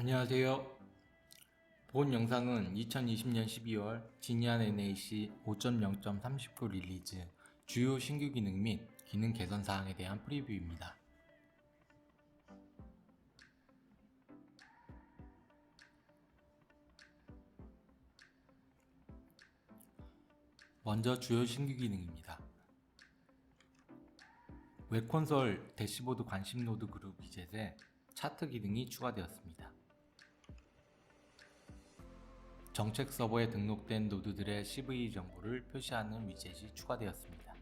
안녕하세요. 본 영상은 2020년 12월 지니안 NAC 5.0.39 릴리즈 주요 신규 기능 및 기능 개선 사항에 대한 프리뷰입니다. 먼저 주요 신규 기능입니다. 웹콘솔 대시보드 관심 노드 그룹 위젯에 차트 기능이 추가되었습니다. 정책 서버에 등록된 노드들의 CV 정보를 표시하는 위젯이 추가되었습니다.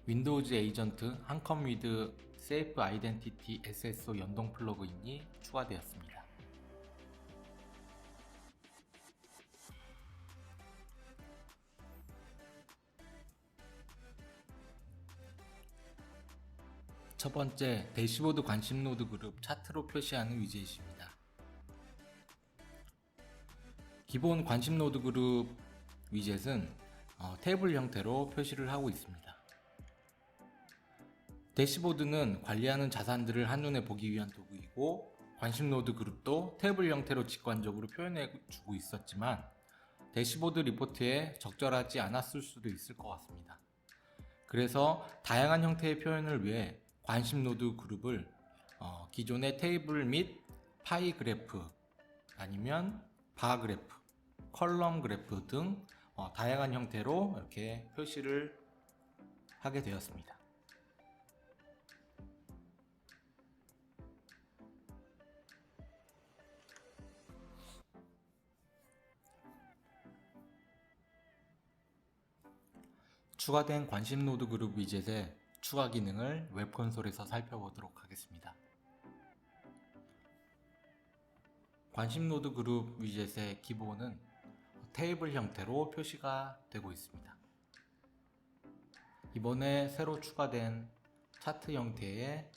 윈도우즈 에이전트 한컴 위드 세이프 아이덴티티 SSO 연동 플러그인이 추가되었습니다. 첫 번째, 대시보드 관심 노드 그룹 차트로 표시하는 위젯입니다. 기본 관심 노드 그룹 위젯은 테이블 형태로 표시를 하고 있습니다. 대시보드는 관리하는 자산들을 한눈에 보기 위한 도구이고, 관심 노드 그룹도 테이블 형태로 직관적으로 표현해 주고 있었지만 대시보드 리포트에 적절하지 않았을 수도 있을 것 같습니다. 그래서 다양한 형태의 표현을 위해 관심 노드 그룹을 기존의 테이블 및 파이 그래프 아니면 바 그래프, 컬럼 그래프 등 다양한 형태로 이렇게 표시를 하게 되었습니다. 추가된 관심 노드 그룹 위젯의 추가 기능을 웹 콘솔에서 살펴보도록 하겠습니다. 관심 노드 그룹 위젯의 기본은 테이블 형태로 표시가 되고 있습니다. 이번에 새로 추가된 차트 형태의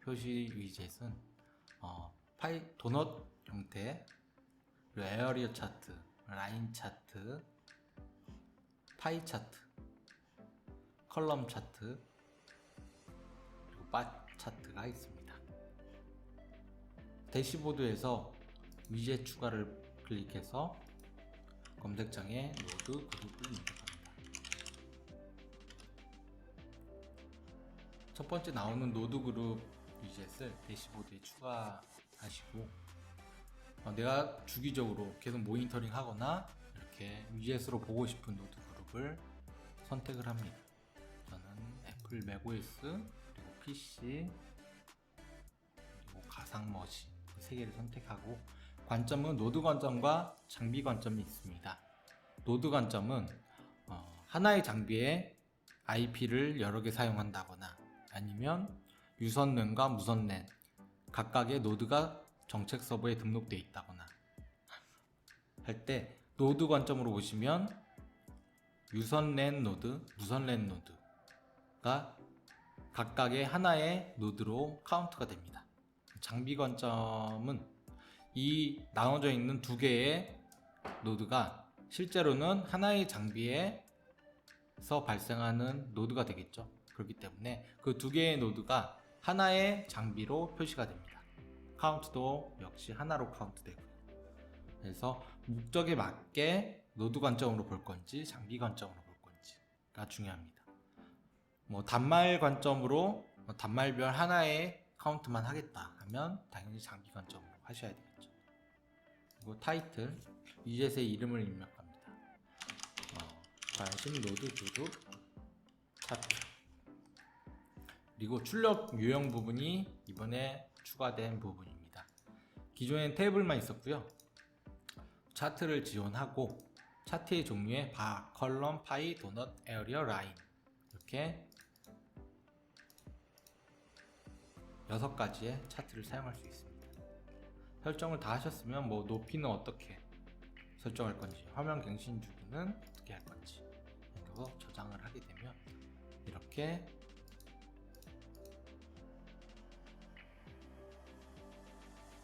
표시 위젯은 도넛 형태, 그리고 에어리어 차트, 라인 차트, 파이 차트, 컬럼 차트, 그리고 바 차트가 있습니다. 대시보드에서 위젯 추가를 클릭해서 검색창에 노드 그룹을 입력합니다. 첫 번째 나오는 노드 그룹 위젯을 대시보드에 추가하시고 내가 주기적으로 계속 모니터링 하거나 이렇게 위젯으로 보고 싶은 노드 그룹을 선택을 합니다. 저는 애플 맥OS, 그리고 PC, 그리고 가상 머신 세 개를 선택하고, 관점은 노드 관점과 장비 관점이 있습니다. 노드 관점은 하나의 장비에 IP를 여러 개 사용한다거나 아니면 유선랜과 무선랜 각각의 노드가 정책 서버에 등록되어 있다거나 할 때 노드 관점으로 보시면 유선랜 노드, 무선랜 노드가 각각의 하나의 노드로 카운트가 됩니다. 장비 관점은 이 나눠져 있는 두 개의 노드가 실제로는 하나의 장비에서 발생하는 노드가 되겠죠. 그렇기 때문에 그 두 개의 노드가 하나의 장비로 표시가 됩니다. 카운트도 역시 하나로 카운트 되고요. 그래서 목적에 맞게 노드 관점으로 볼 건지 장비 관점으로 볼 건지가 중요합니다. 단말 관점으로 단말별 하나의 카운트만 하겠다 하면 당연히 장비 관점으로 하셔야 되겠죠. 그리고 타이틀, 위젯의 이름을 입력합니다. 관심 노드 그룹 차트. 그리고 출력 유형 부분이 이번에 추가된 부분입니다. 기존엔 테이블만 있었고요. 차트를 지원하고 차트의 종류에 바, 컬럼, 파이, 도넛, 에어리어, 라인 이렇게 6가지의 차트를 사용할 수 있습니다. 설정을 다 하셨으면 높이는 어떻게 설정할 건지, 화면 갱신 주기는 어떻게 할 건지 이렇게 저장을 하게 되면 이렇게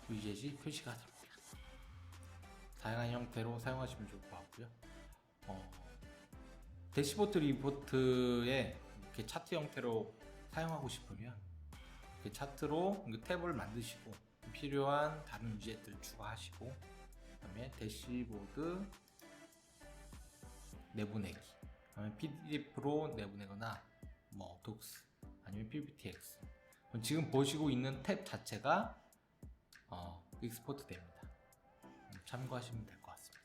위젯이 표시가 됩니다. 다양한 형태로 사용하시면 좋을 것 같고요. 대시보드 리포트에 이렇게 차트 형태로 사용하고 싶으면 그 차트로 탭을 만드시고 필요한 다른 위젯들 추가하시고, 그다음에 대시보드 내보내기, 그다음에 PDF로 내보내거나 뭐 독스 아니면 PPTX. 지금 보시고 있는 탭 자체가 익스포트 됩니다. 참고하시면 될 것 같습니다.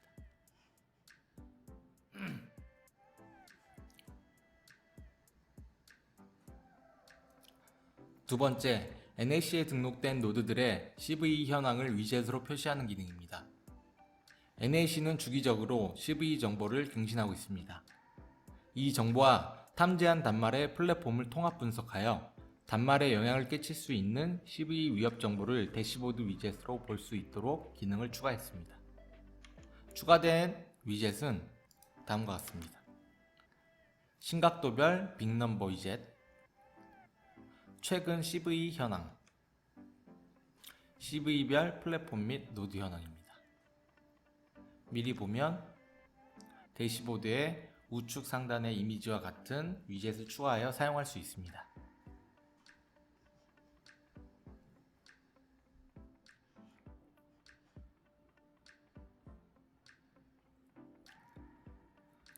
두 번째, NAC에 등록된 노드들의 CV 현황을 위젯으로 표시하는 기능입니다. NAC는 주기적으로 CV 정보를 갱신하고 있습니다. 이 정보와 탐지한 단말의 플랫폼을 통합 분석하여 단말에 영향을 끼칠 수 있는 CV 위협 정보를 대시보드 위젯으로 볼 수 있도록 기능을 추가했습니다. 추가된 위젯은 다음과 같습니다. 심각도별 빅넘버 위젯, 최근 CV 현황, CV별 플랫폼 및 노드 현황입니다. 미리 보면 대시보드의 우측 상단의 이미지와 같은 위젯을 추가하여 사용할 수 있습니다.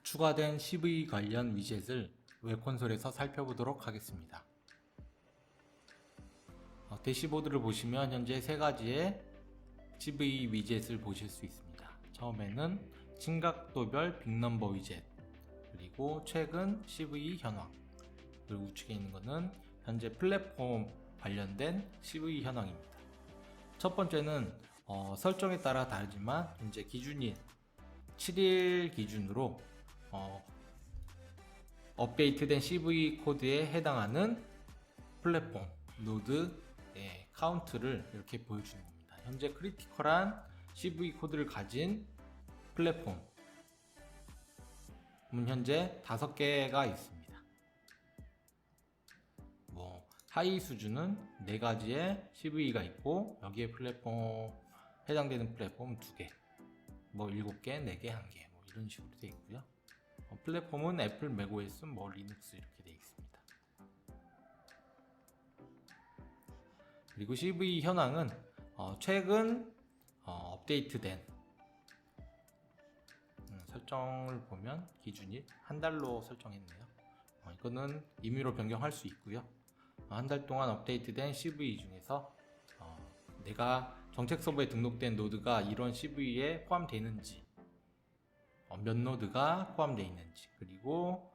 추가된 CV 관련 위젯을 웹콘솔에서 살펴보도록 하겠습니다. 대시보드를 보시면 현재 세 가지의 CV 위젯을 보실 수 있습니다. 처음에는 심각도별 빅넘버 위젯, 그리고 최근 CV 현황, 그리고 우측에 있는 것은 현재 플랫폼 관련된 CV 현황입니다. 첫 번째는 설정에 따라 다르지만 현재 기준인 7일 기준으로 업데이트된 CV 코드에 해당하는 플랫폼 노드의 카운트를 이렇게 보여주는 겁니다. 현재 크리티컬한 CV 코드를 가진 플랫폼은 현재 5개가 있습니다. 하이 수준은 4가지의 CV가 있고, 여기에 플랫폼 해당되는 플랫폼 2개, 7개, 4개, 1개 이런 식으로 되어 있고요. 플랫폼은 애플, 맥OS, 리눅스 이렇게 되어 있습니다. 그리고 CV 현황은 최근 업데이트된 설정을 보면 기준이 한 달로 설정했네요. 이거는 임의로 변경할 수 있고요. 한 달 동안 업데이트된 CV 중에서 내가 정책 서버에 등록된 노드가 이런 CV에 포함되는지, 몇 노드가 포함되어 있는지, 그리고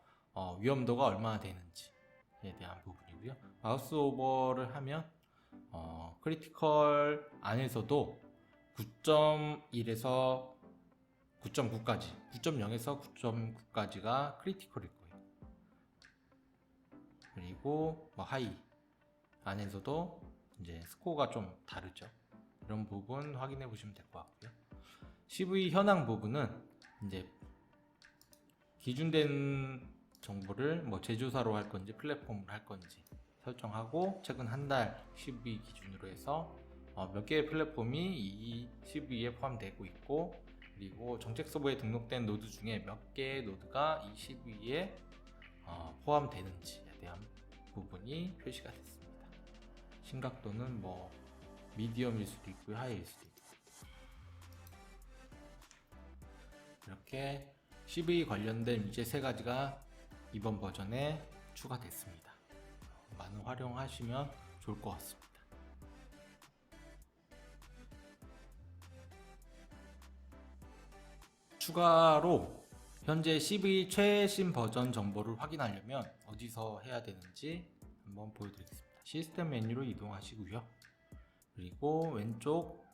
위험도가 얼마나 되는지에 대한 부분이고요. 마우스 오버를 하면 크리티컬 안에서도 9.1에서 9.9까지, 9.0에서 9.9까지가 크리티컬일 거예요. 그리고 하이 안에서도 이제 스코어가 좀 다르죠. 이런 부분 확인해 보시면 될 것 같고요. CV 현황 부분은 이제 기준된 정보를 제조사로 할 건지 플랫폼으로 할 건지 설정하고, 최근 한 달 CV 기준으로 해서 몇 개의 플랫폼이 이 CV에 포함되고 있고, 그리고 정책 서버에 등록된 노드 중에 몇 개의 노드가 이 CV에 포함되는지에 대한 부분이 표시가 됐습니다. 심각도는 미디엄일 수도 있고요, 하이일 수도 있고. 이렇게 CV 관련된 이제 3가지가 이번 버전에 추가됐습니다. 많은 활용하시면 좋을 것 같습니다. 추가로 현재 CV 최신 버전 정보를 확인하려면 어디서 해야 되는지 한번 보여드리겠습니다. 시스템 메뉴로 이동하시고요. 그리고 왼쪽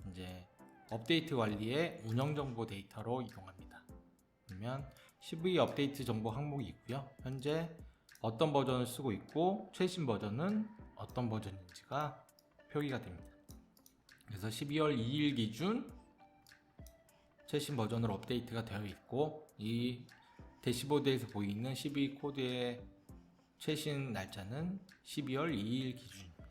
이제 업데이트 관리의 운영 정보 데이터로 이동합니다. 그러면 CV 업데이트 정보 항목이 있고요. 현재 어떤 버전을 쓰고 있고 최신 버전은 어떤 버전인지가 표기가 됩니다. 그래서 12월 2일 기준 최신 버전으로 업데이트가 되어 있고, 이 대시보드에서 보이는 CV 코드의 최신 날짜는 12월 2일 기준입니다.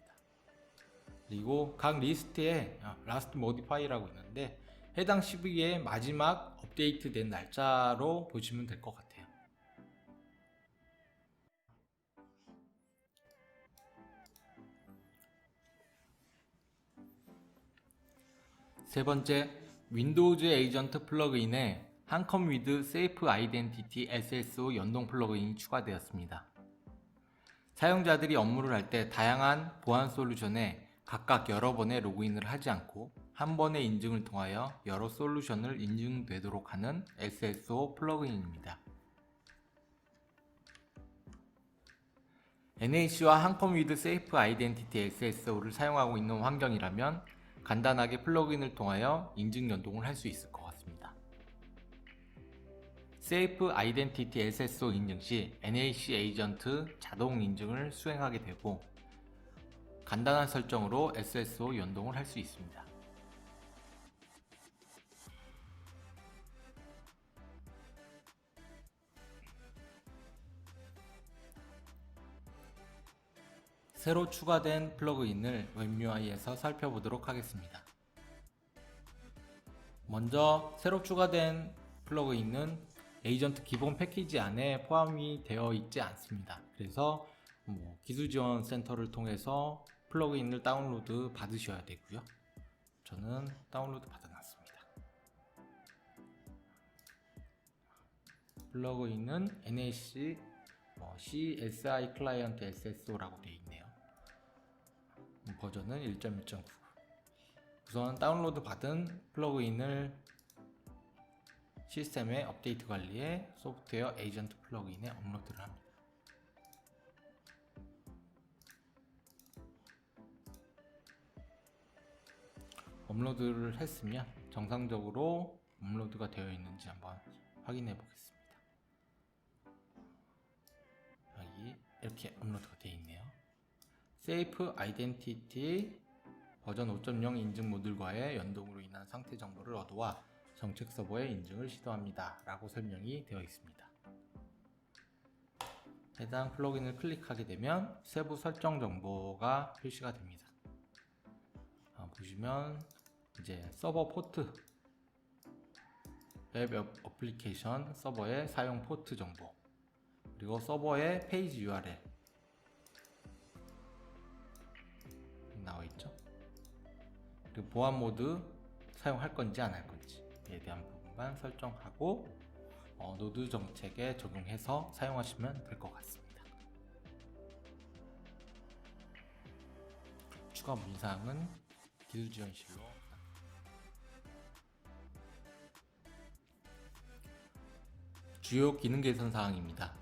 그리고 각 리스트에 라스트 모디파이라고 있는데 해당 CV의 마지막 업데이트된 날짜로 보시면 될 것 같아요. 세 번째, 윈도우즈 에이전트 플러그인에 한컴 위드 세이프 아이덴티티 SSO 연동 플러그인이 추가되었습니다. 사용자들이 업무를 할 때 다양한 보안 솔루션에 각각 여러 번의 로그인을 하지 않고 한 번의 인증을 통하여 여러 솔루션을 인증되도록 하는 SSO 플러그인입니다. NAC와 한컴 위드 세이프 아이덴티티 SSO를 사용하고 있는 환경이라면 간단하게 플러그인을 통하여 인증 연동을 할 수 있을 것 같습니다. 세이프 아이덴티티 SSO 인증 시 NAC 에이전트 자동 인증을 수행하게 되고 간단한 설정으로 SSO 연동을 할 수 있습니다. 새로 추가된 플러그인을 웹UI에서 살펴보도록 하겠습니다. 먼저 새로 추가된 플러그인은 에이전트 기본 패키지 안에 포함이 되어 있지 않습니다. 그래서 기술지원센터를 통해서 플러그인을 다운로드 받으셔야 되고요. 저는 다운로드 받아놨습니다. 플러그인은 NAC CSI 클라이언트 SSO라고 되어 있네요. 버전은 1.1.9. 우선 다운로드 받은 플러그인을 시스템의 업데이트 관리에 소프트웨어 에이전트 플러그인에 업로드를 합니다. 업로드를 했으면 정상적으로 업로드가 되어 있는지 한번 확인해 보겠습니다. 여기 이렇게 업로드가 되어 있네요. 세이프 아이덴티티 버전 5.0 인증 모듈과의 연동으로 인한 상태 정보를 얻어와 정책 서버에 인증을 시도합니다 라고 설명이 되어 있습니다. 해당 플러그인을 클릭하게 되면 세부 설정 정보가 표시가 됩니다. 보시면 이제 서버 포트, 웹 어플리케이션 서버의 사용 포트 정보, 그리고 서버의 페이지 URL 나와 있죠. 그리고 보안 모드 사용할 건지 안 할 건지에 대한 부분만 설정하고 노드 정책에 적용해서 사용하시면 될 것 같습니다. 추가 문의사항은 기술지원실로 주요 기능 개선 사항입니다.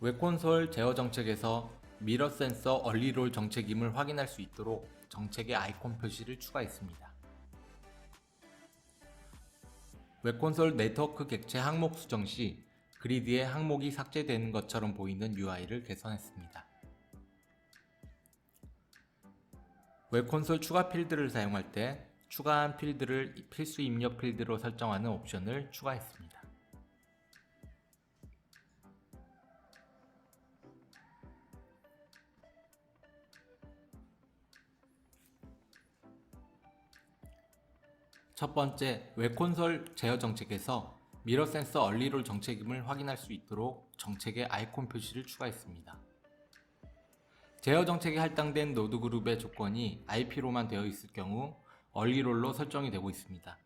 웹콘솔 제어 정책에서 미러 센서 얼리롤 정책임을 확인할 수 있도록 정책의 아이콘 표시를 추가했습니다. 웹콘솔 네트워크 객체 항목 수정 시 그리드에 항목이 삭제되는 것처럼 보이는 UI를 개선했습니다. 웹콘솔 추가 필드를 사용할 때 추가한 필드를 필수 입력 필드로 설정하는 옵션을 추가했습니다. 첫 번째, 웹콘솔 제어 정책에서 미러 센서 얼리롤 정책임을 확인할 수 있도록 정책의 아이콘 표시를 추가했습니다. 제어 정책에 할당된 노드 그룹의 조건이 IP로만 되어 있을 경우 얼리롤로 설정이 되고 있습니다.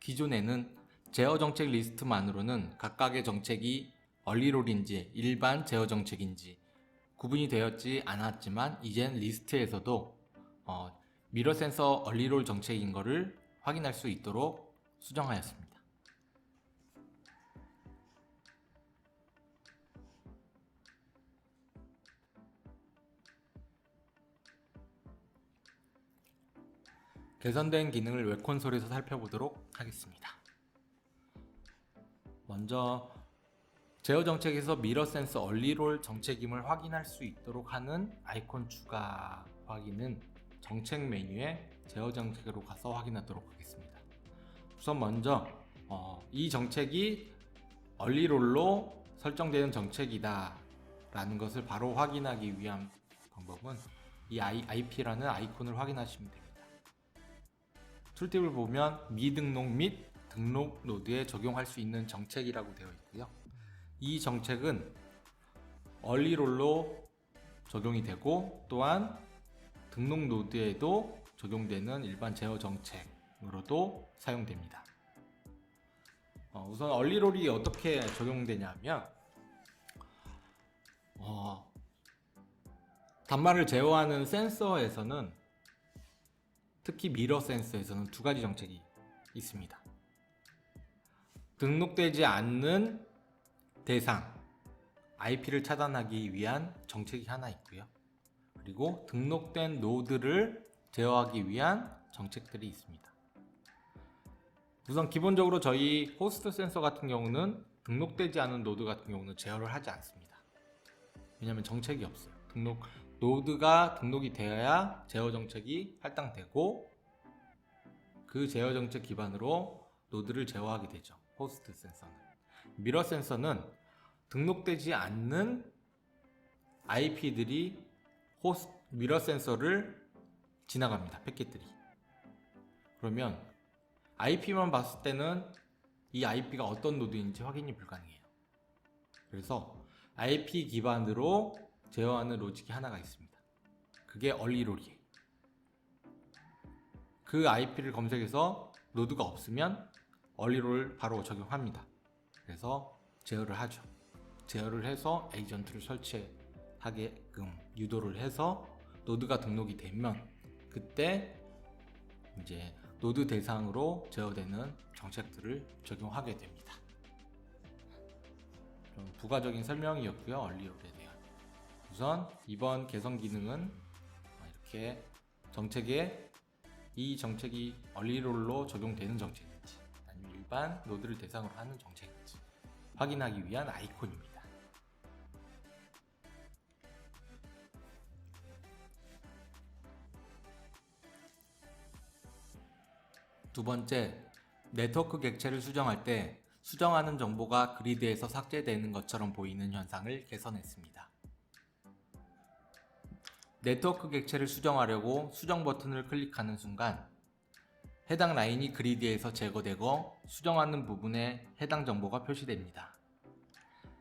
기존에는 제어 정책 리스트만으로는 각각의 정책이 얼리롤인지 일반 제어 정책인지 구분이 되었지 않았지만 이젠 리스트에서도 미러 센서 얼리롤 정책인 것을 확인할 수 있도록 수정하였습니다. 개선된 기능을 웹콘솔에서 살펴보도록 하겠습니다. 먼저 제어 정책에서 미러 센서 얼리롤 정책임을 확인할 수 있도록 하는 아이콘 추가 확인은 정책 메뉴에 제어 정책으로 가서 확인하도록 하겠습니다. 우선 먼저 이 정책이 얼리롤로 설정되는 정책이다 라는 것을 바로 확인하기 위한 방법은 이 IP라는 아이콘을 확인하시면 됩니다. 툴팁을 보면 미등록 및 등록 노드에 적용할 수 있는 정책이라고 되어 있고요. 이 정책은 얼리롤로 적용이 되고 또한 등록 노드에도 적용되는 일반 제어 정책으로도 사용됩니다. 우선 얼리롤이 어떻게 적용되냐면 단말을 제어하는 센서에서는, 특히 미러 센서에서는 두 가지 정책이 있습니다. 등록되지 않는 대상 IP를 차단하기 위한 정책이 하나 있고요. 그리고 등록된 노드를 제어하기 위한 정책들이 있습니다. 우선 기본적으로 저희 호스트 센서 같은 경우는 등록되지 않은 노드 같은 경우는 제어를 하지 않습니다. 왜냐하면 정책이 없어요. 노드가 등록이 되어야 제어 정책이 할당되고, 그 제어 정책 기반으로 노드를 제어하게 되죠. 호스트 센서는. 미러 센서는 등록되지 않는 IP들이 미러 센서를 지나갑니다. 패킷들이. 그러면 IP만 봤을 때는 이 IP가 어떤 노드인지 확인이 불가능해요. 그래서 IP 기반으로 제어하는 로직이 하나가 있습니다. 그게 얼리롤이에요. 그 IP를 검색해서 노드가 없으면 얼리롤 바로 적용합니다. 그래서 제어를 하죠. 제어를 해서 에이전트를 설치하게끔 유도를 해서 노드가 등록이 되면 그때 이제 노드 대상으로 제어되는 정책들을 적용하게 됩니다. 좀 부가적인 설명이었고요. 얼리롤에 대한. 우선 이번 개선 기능은 이렇게 이 정책이 얼리롤로 적용되는 정책인지 아니면 일반 노드를 대상으로 하는 정책인지 확인하기 위한 아이콘입니다. 두 번째, 네트워크 객체를 수정할 때 수정하는 정보가 그리드에서 삭제되는 것처럼 보이는 현상을 개선했습니다. 네트워크 객체를 수정하려고 수정 버튼을 클릭하는 순간 해당 라인이 그리드에서 제거되고 수정하는 부분에 해당 정보가 표시됩니다.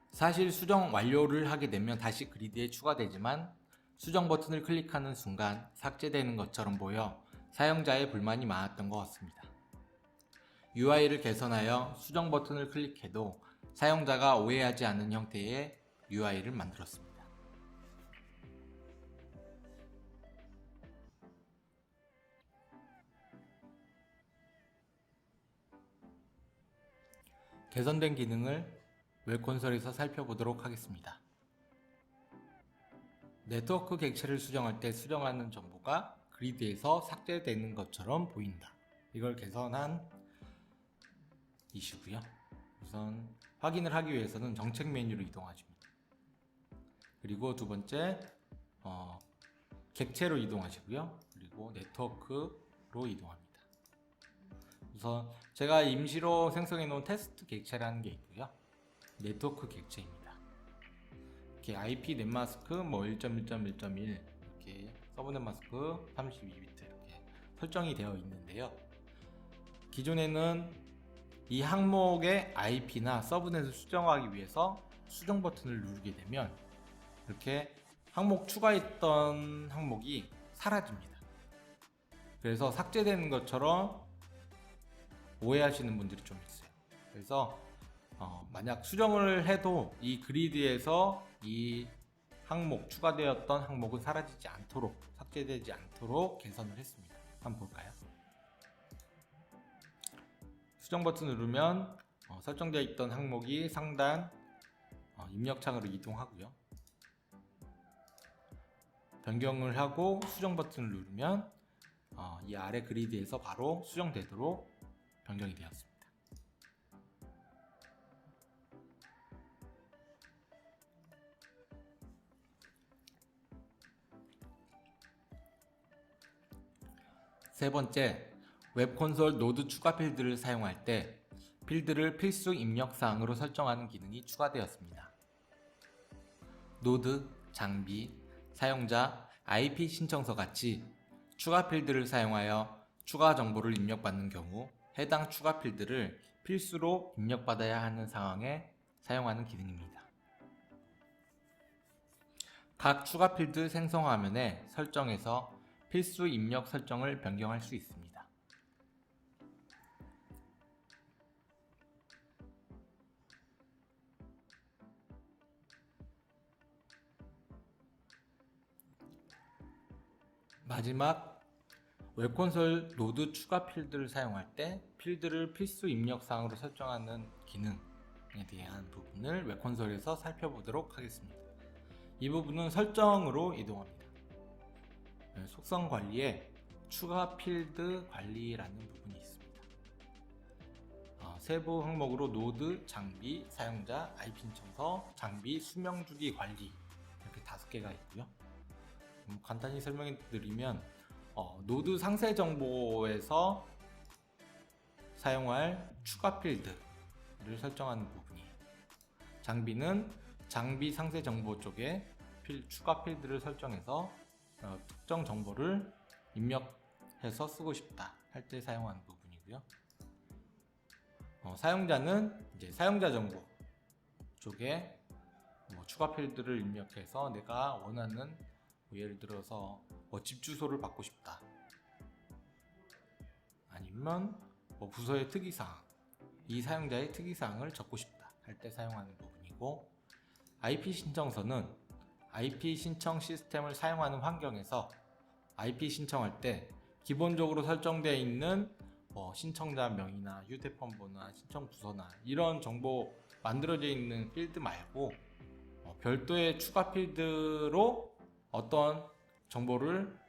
사실 수정 완료를 하게 되면 다시 그리드에 추가되지만 수정 버튼을 클릭하는 순간 삭제되는 것처럼 보여 사용자의 불만이 많았던 것 같습니다. UI를 개선하여 수정 버튼을 클릭해도 사용자가 오해하지 않는 형태의 UI를 만들었습니다. 개선된 기능을 웹콘솔에서 살펴보도록 하겠습니다. 네트워크 객체를 수정할 때 수정하는 정보가 그리드에서 삭제되는 것처럼 보인다. 이걸 개선한 이슈고요. 우선 확인을 하기 위해서는 정책 메뉴로 이동하십니다. 그리고 두 번째 객체로 이동하시고요. 그리고 네트워크로 이동합니다. 우선 제가 임시로 생성해 놓은 테스트 객체라는 게 있고요. 네트워크 객체입니다. 이렇게 IP 넷마스크 1.1.1.1 이렇게 서브넷 마스크 32비트 이렇게 설정이 되어 있는데요. 기존에는 이 항목의 IP나 서브넷을 수정하기 위해서 수정 버튼을 누르게 되면 이렇게 항목 추가했던 항목이 사라집니다. 그래서 삭제되는 것처럼 오해하시는 분들이 좀 있어요. 그래서 만약 수정을 해도 이 그리드에서 이 항목 추가되었던 항목은 사라지지 않도록, 삭제되지 않도록 개선을 했습니다. 한번 볼까요? 수정 버튼 누르면 설정되어 있던 항목이 상단 입력창으로 이동하고요. 변경을 하고 수정 버튼을 누르면 이 아래 그리드에서 바로 수정되도록 변경이 되었습니다. 세 번째, 웹콘솔 노드 추가 필드를 사용할 때 필드를 필수 입력사항으로 설정하는 기능이 추가되었습니다. 노드, 장비, 사용자, IP 신청서 같이 추가 필드를 사용하여 추가 정보를 입력받는 경우 해당 추가 필드를 필수로 입력받아야 하는 상황에 사용하는 기능입니다. 각 추가 필드 생성 화면에 설정에서 필수 입력 설정을 변경할 수 있습니다. 마지막, 웹콘솔 노드 추가 필드를 사용할 때 필드를 필수 입력 사항으로 설정하는 기능에 대한 부분을 웹콘솔에서 살펴보도록 하겠습니다. 이 부분은 설정으로 이동합니다. 속성 관리에 추가 필드 관리라는 부분이 있습니다. 세부 항목으로 노드, 장비, 사용자, IP 신청서, 장비, 수명 주기 관리 이렇게 5개가 있고요. 간단히 설명해 드리면 노드 상세 정보에서 사용할 추가 필드를 설정하는 부분이에요. 장비는 장비 상세 정보 쪽에 추가 필드를 설정해서 특정 정보를 입력해서 쓰고 싶다 할 때 사용하는 부분이고요. 사용자는 이제 사용자 정보 쪽에 추가 필드를 입력해서 내가 원하는 예를 들어서 집 주소를 받고 싶다, 아니면 부서의 특이사항, 이 사용자의 특이사항을 적고 싶다 할 때 사용하는 부분이고, IP 신청서는 IP 신청 시스템을 사용하는 환경에서 IP 신청할 때 기본적으로 설정되어 있는 신청자 명이나 휴대폰 번호나 신청 부서나 이런 정보 만들어져 있는 필드 말고 별도의 추가 필드로 어떤 정보를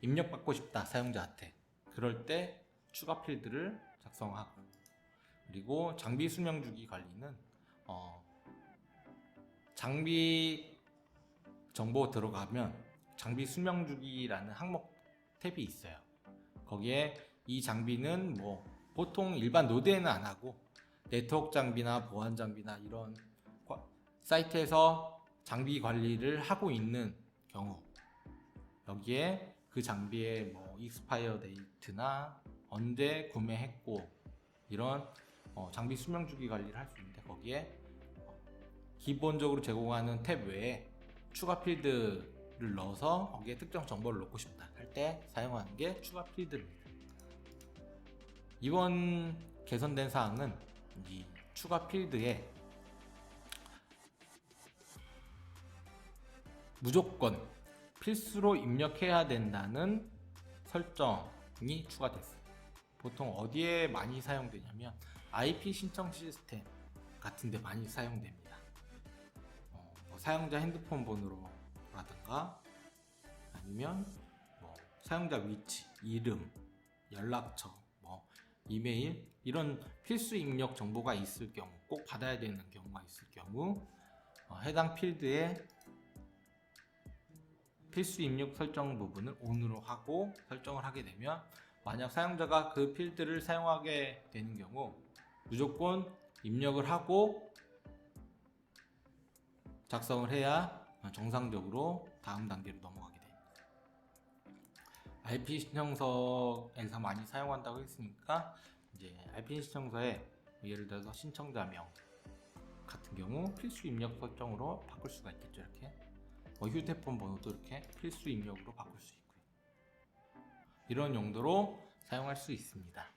입력받고 싶다 사용자한테, 그럴 때 추가 필드를 작성하고, 그리고 장비 수명 주기 관리는 장비 정보 들어가면 장비 수명 주기라는 항목 탭이 있어요. 거기에 이 장비는 보통 일반 노드에는 안 하고 네트워크 장비나 보안 장비나 이런 사이트에서 장비 관리를 하고 있는 경우, 여기에 그 장비의 익스파이어 데이트나 언제 구매했고 이런 장비 수명 주기 관리를 할 수 있는데, 거기에 기본적으로 제공하는 탭 외에 추가 필드를 넣어서 거기에 특정 정보를 넣고 싶다 할 때 사용하는 게 추가 필드입니다. 이번 개선된 사항은 이 추가 필드에 무조건 필수로 입력해야 된다는 설정이 추가됐어요. 보통 어디에 많이 사용되냐면 IP 신청 시스템 같은 데 많이 사용됩니다. 사용자 핸드폰 번호라든가 아니면 사용자 위치, 이름, 연락처, 이메일 이런 필수 입력 정보가 있을 경우, 꼭 받아야 되는 경우가 있을 경우 해당 필드에 필수 입력 설정 부분을 ON으로 하고 설정을 하게 되면, 만약 사용자가 그 필드를 사용하게 되는 경우 무조건 입력을 하고 작성을 해야 정상적으로 다음 단계로 넘어가게 됩니다. IP 신청서에서 많이 사용한다고 했으니까 이제 IP 신청서에 예를 들어서 신청자명 같은 경우 필수 입력 설정으로 바꿀 수가 있겠죠. 이렇게 휴대폰 번호도 이렇게 필수 입력으로 바꿀 수 있고요. 이런 용도로 사용할 수 있습니다.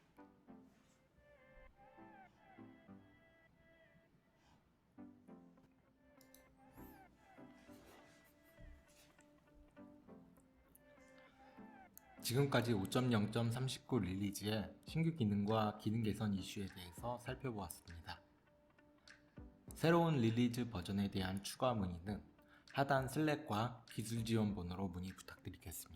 지금까지 5.0.39 릴리즈의 신규 기능과 기능 개선 이슈에 대해서 살펴보았습니다. 새로운 릴리즈 버전에 대한 추가 문의는 하단 슬랙과 기술 지원 번호로 문의 부탁드리겠습니다.